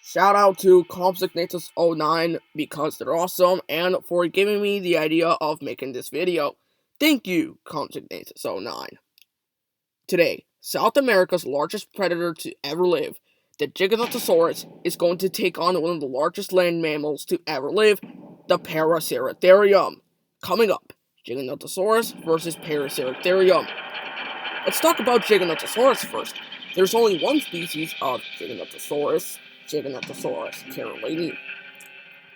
Shout out to Compsignatus09 because they're awesome and for giving me the idea of making this video. Thank you, Compsignatus09. Today, South America's largest predator to ever live, the Giganotosaurus, is going to take on one of the largest land mammals to ever live, the Paraceratherium. Coming up, Giganotosaurus versus Paraceratherium. Let's talk about Giganotosaurus first. There's only one species of Giganotosaurus carolini.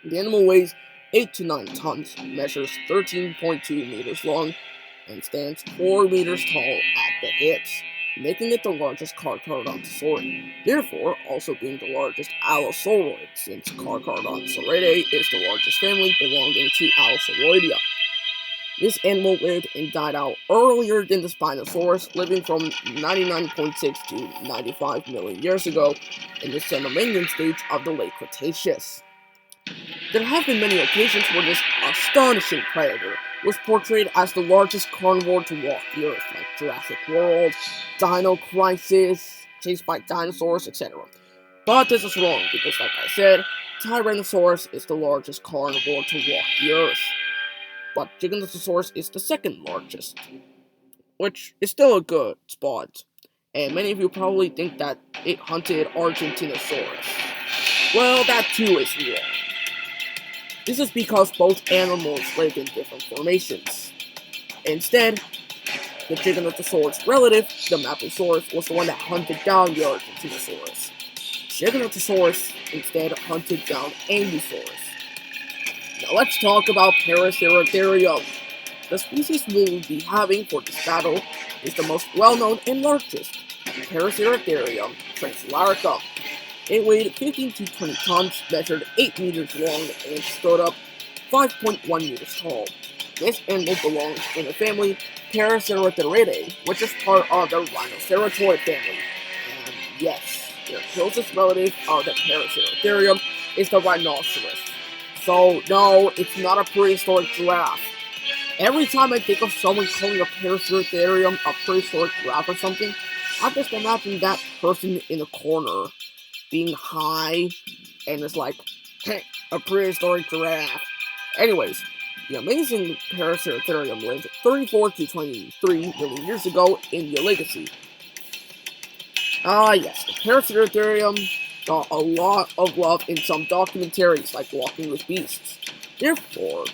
The animal weighs 8 to 9 tons, measures 13.2 meters long, and stands 4 meters tall at the hips, making it the largest Carcharodontosaurus, therefore also being the largest Allosauroid, since Carcharodontosauridae is the largest family belonging to Allosauroidea. This animal lived and died out earlier than the Spinosaurus, living from 99.6 to 95 million years ago in the Cenomanian stage of the late Cretaceous. There have been many occasions where this astonishing predator was portrayed as the largest carnivore to walk the earth, like Jurassic World, Dino Crisis, Chased by Dinosaurs, etc. But this is wrong, because like I said, Tyrannosaurus is the largest carnivore to walk the earth. But Giganotosaurus is the second largest, which is still a good spot. And many of you probably think that it hunted Argentinosaurus. Well, that too is wrong. This is because both animals lived in different formations. Instead, the Giganotosaurus relative, the Maplesaurus, was the one that hunted down the Argentinosaurus. Giganotosaurus instead hunted down Ankylosaurus. Now let's talk about Paraceratherium. The species we will be having for this battle is the most well-known and largest, Paraceratherium translarica. It weighed 15 to 20 tons, measured 8 meters long, and stood up 5.1 meters tall. This animal belongs in the family Paraceratheridae, which is part of the rhinoceratoid family. And yes, their closest relative of the Paraceratherium is the rhinoceros. So, no, it's not a prehistoric giraffe. Every time I think of someone calling a Paraceratherium a prehistoric giraffe or something, I just imagine that person in the corner being high and it's like, hey, a prehistoric giraffe. Anyways, the amazing Paraceratherium lived 34 to 23 million years ago in the Oligocene. Yes, the Paraceratherium got a lot of love in some documentaries like Walking with Beasts. Therefore,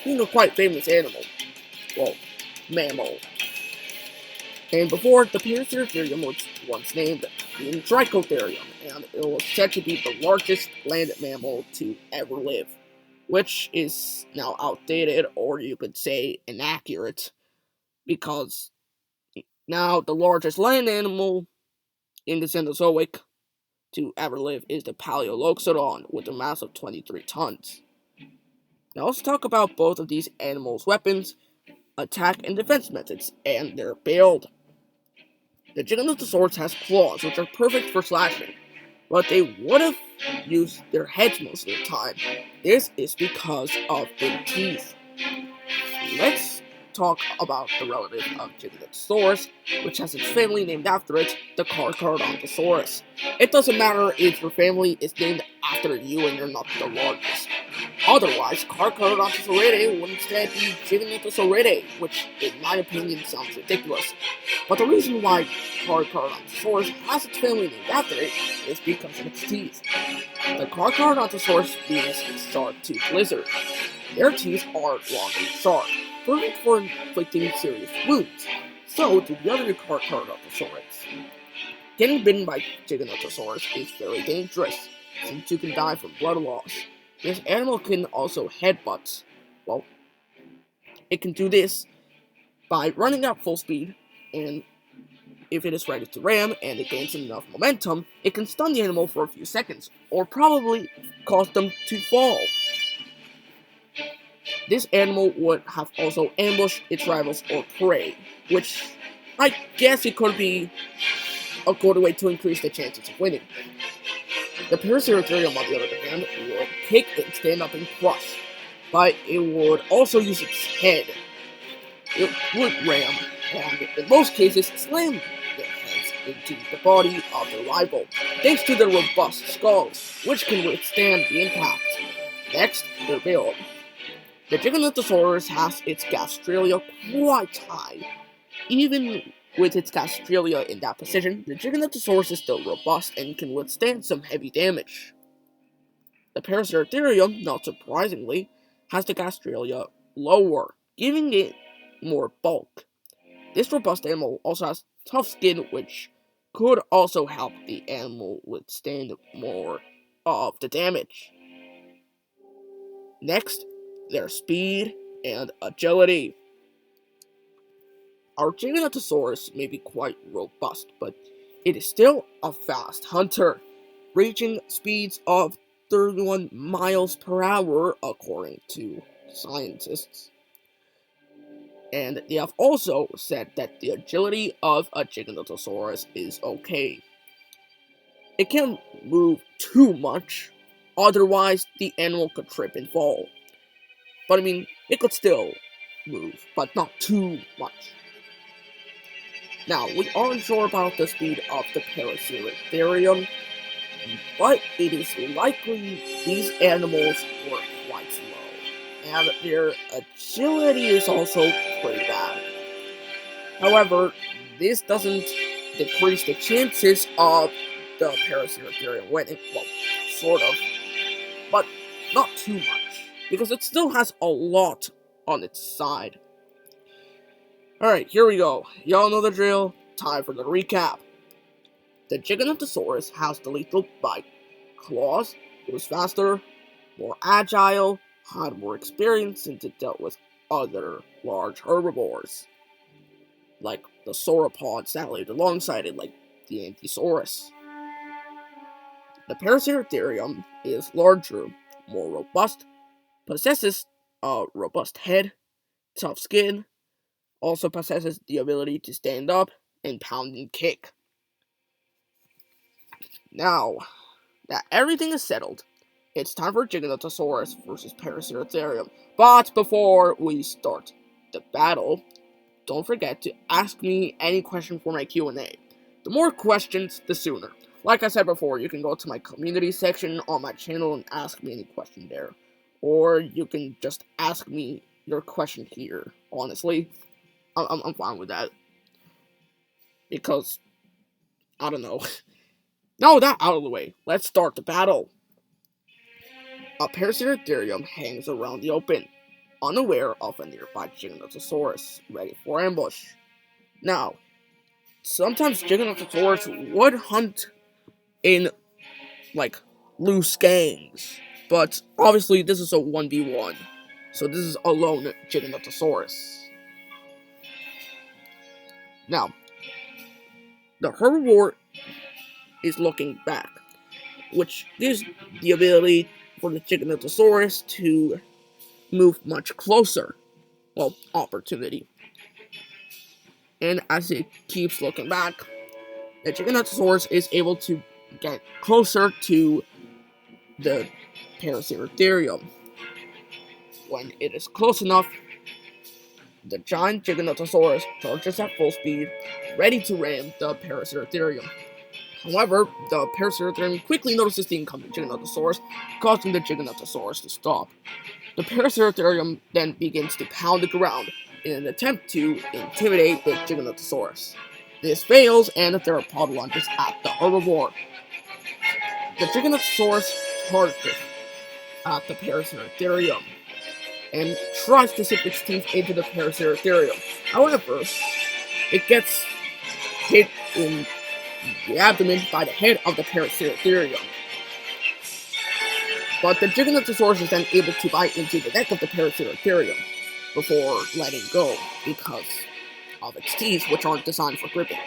being a quite famous animal. Well, mammal. And before, the Paraceratherium was once named the Trichotherium, and it was said to be the largest land mammal to ever live, which is now outdated, or you could say inaccurate, because now the largest land animal in the Cenozoic to ever live is the Paleoloxodon, with a mass of 23 tons. Now let's talk about both of these animals' weapons, attack and defense methods, and their build. The Giganotosaurus has claws, which are perfect for slashing, but they would have used their heads most of the time. This is because of big teeth. Let's talk about the relative of Giganotosaurus, which has its family named after it, the Carcharodontosaurus. It doesn't matter if your family is named after you and you're not the largest. Otherwise, Carcharodontosauridae would instead be Giganotosauridae, which, in my opinion, sounds ridiculous. But the reason why Carcharodontosaurus has its family named after it is because of its teeth. The Carcharodontosaurus beings a sharp-toothed lizard. Their teeth are long and sharp, perfect for inflicting serious wounds. So do the other Carcharodontosaurids. Getting bitten by Giganotosaurus is very dangerous, since you can die from blood loss. This animal can also headbutt. Well, it can do this by running at full speed, and if it is ready to ram and it gains enough momentum, it can stun the animal for a few seconds, or probably cause them to fall. This animal would have also ambushed its rivals or prey, which I guess it could be a good way to increase the chances of winning. The Paraceratherium, on the other hand, would kick and stand up and crush, but it would also use its head. It would ram, and in most cases slam their heads into the body of the rival, thanks to their robust skulls, which can withstand the impact. Next, their build. The Giganotosaurus has its gastralia quite high. Even with its gastralia in that position, the Giganotosaurus is still robust and can withstand some heavy damage. The Paraceratherium, not surprisingly, has the gastralia lower, giving it more bulk. This robust animal also has tough skin, which could also help the animal withstand more of the damage. Next, their speed and agility. Our Giganotosaurus may be quite robust, but it is still a fast hunter, reaching speeds of 31 miles per hour according to scientists. And they have also said that the agility of a Giganotosaurus is okay. It can't move too much, otherwise the animal could trip and fall. But I mean, it could still move, but not too much. Now, we aren't sure about the speed of the Paraceratherium, but it is likely these animals were quite slow, and their agility is also pretty bad. However, this doesn't decrease the chances of the Paraceratherium winning, well, sort of, but not too much, because it still has a lot on its side. Alright, here we go. Y'all know the drill. Time for the recap. The Giganotosaurus has the lethal bite. Claws, was faster, more agile, had more experience since it dealt with other large herbivores, like the sauropods that lived alongside it, like the Ankylosaurus. The Paraceratherium is larger, more robust, possesses a robust head, tough skin, also possesses the ability to stand up and pound and kick. Now that everything is settled, it's time for Giganotosaurus versus Paraceratherium. But before we start the battle, don't forget to ask me any question for my Q&A. The more questions, the sooner. Like I said before, you can go to my community section on my channel and ask me any question there. Or you can just ask me your question here, honestly. I'm fine with that. Because, I don't know. Now that out of the way, let's start the battle. A Paraceratherium hangs around the open, unaware of a nearby Giganotosaurus, ready for ambush. Now, sometimes Giganotosaurus would hunt in, like, loose gangs, but obviously this is a 1v1, so this is a lone Giganotosaurus. Now, the herbivore is looking back, which gives the ability for the Giganotosaurus to move much closer. Well, opportunity. And as it keeps looking back, the Giganotosaurus is able to get closer to the Paraceratherium. When it is close enough, the giant Giganotosaurus charges at full speed, ready to ram the Paraceratherium. However, the Paraceratherium quickly notices the incoming Giganotosaurus, causing the Giganotosaurus to stop. The Paraceratherium then begins to pound the ground in an attempt to intimidate the Giganotosaurus. This fails, and the theropod lunges at the herbivore. The Giganotosaurus charges at the Paraceratherium and tries to sink its teeth into the Paraceratherium. However, it gets hit in the abdomen by the head of the Paraceratherium. But the Giganotosaurus is then able to bite into the neck of the Paraceratherium before letting go because of its teeth, which aren't designed for gripping.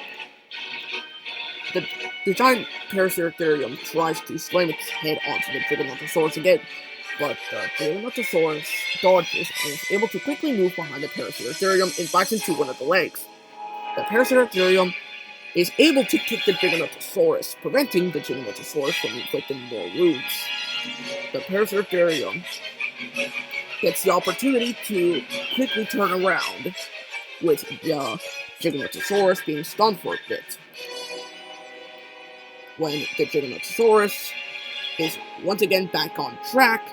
The giant Paraceratherium tries to slam its head onto the Giganotosaurus again, but the Giganotosaurus dodges and is able to quickly move behind the Paraceratherium and bites into one of the legs. The Paraceratherium is able to kick the Giganotosaurus, preventing the Giganotosaurus from inflicting more wounds. The Paraceratherium gets the opportunity to quickly turn around, with the Giganotosaurus being stunned for a bit. when the Giganotosaurus is once again back on track,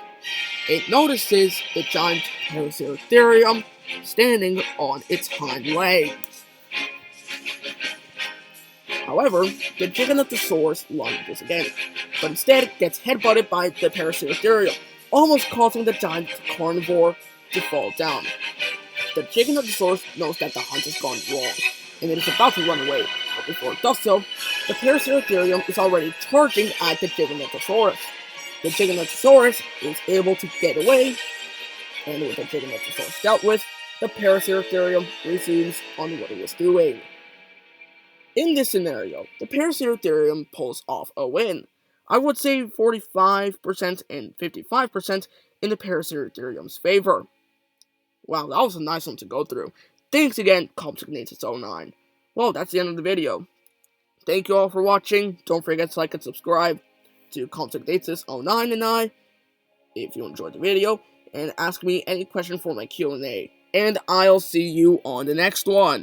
it notices the giant Paraceratherium standing on its hind legs. However, the Giganotosaurus lunges again, but instead gets headbutted by the Paraceratherium, almost causing the giant carnivore to fall down. The Giganotosaurus knows that the hunt has gone wrong, and it is about to run away, but before it does so, the Paraceratherium is already charging at the Giganotosaurus. The Giganotosaurus is able to get away, and with the Giganotosaurus dealt with, the Paraceratherium resumes on what it was doing. In this scenario, the Paraceratherium pulls off a win. I would say 45% and 55% in the Paraceratherium's favor. Wow, that was a nice one to go through. Thanks again, Compsognatus09. Well, that's the end of the video. Thank you all for watching. Don't forget to like and subscribe to Compsognatus09 and I if you enjoyed the video, and ask me any question for my Q&A. And I'll see you on the next one.